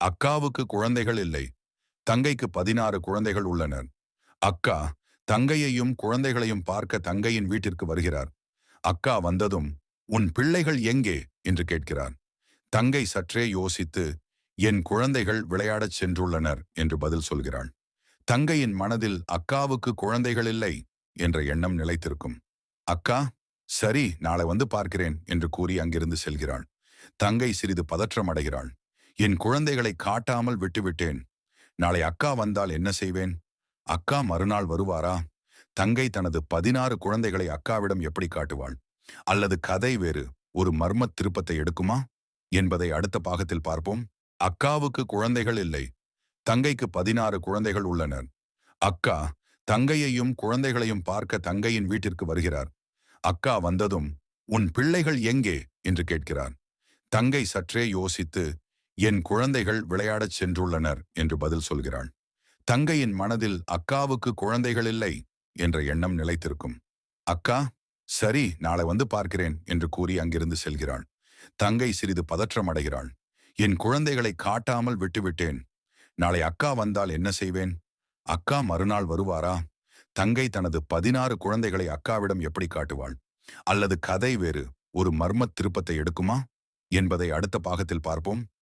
அக்காவுக்கு குழந்தைகள் இல்லை. தங்கைக்கு 16 குழந்தைகள் உள்ளனர். அக்கா தங்கையையும் குழந்தைகளையும் பார்க்க தங்கையின் வீட்டிற்கு வருகிறார். அக்கா வந்ததும், "உன் பிள்ளைகள் எங்கே?" என்று கேட்கிறார். தங்கை சற்றே யோசித்து, "என் குழந்தைகள் விளையாடச் சென்றுள்ளனர்" என்று பதில் சொல்கிறாள். தங்கையின் மனதில் அக்காவுக்கு குழந்தைகள் இல்லை என்ற எண்ணம் நிலைத்திருக்கும். அக்கா, "சரி, நாளை வந்து பார்க்கிறேன்" என்று கூறி அங்கிருந்து செல்கிறாள். தங்கை சிறிது பதற்றம் அடைகிறாள். "என் குழந்தைகளை காட்டாமல் விட்டுவிட்டேன். நாளை அக்கா வந்தால் என்ன செய்வேன்? அக்கா மறுநாள் வருவாரா? தங்கை தனது 16 குழந்தைகளை அக்காவிடம் எப்படி காட்டுவாள்? அல்லது கதை வேறு ஒரு மர்மத் திருப்பத்தை எடுக்குமா என்பதை அடுத்த பாகத்தில் பார்ப்போம். அக்காவுக்கு குழந்தைகள் இல்லை. தங்கைக்கு 16 குழந்தைகள் உள்ளனர். அக்கா தங்கையையும் குழந்தைகளையும் பார்க்க தங்கையின் வீட்டிற்கு வருகிறார். அக்கா வந்ததும், "உன் பிள்ளைகள் எங்கே?" என்று கேட்கிறார். தங்கை சற்றே யோசித்து, "என் குழந்தைகள் விளையாடச் சென்றுள்ளனர்" என்று பதில் சொல்கிறாள். தங்கையின் மனதில் அக்காவுக்கு குழந்தைகள் இல்லை என்ற எண்ணம் நிலைத்திருக்கும். அக்கா, "சரி, நாளை வந்து பார்க்கிறேன்" என்று கூறி அங்கிருந்து செல்கிறாள். தங்கை சிறிது பதற்றம் அடைகிறாள். "என் குழந்தைகளை காட்டாமல் விட்டுவிட்டேன். நாளை அக்கா வந்தால் என்ன செய்வேன்? அக்கா மறுநாள் வருவாரா? தங்கை தனது 16 குழந்தைகளை அக்காவிடம் எப்படி காட்டுவாள்? அல்லது கதை வேறு ஒரு மர்மத் திருப்பத்தை எடுக்குமா என்பதை அடுத்த பாகத்தில் பார்ப்போம்.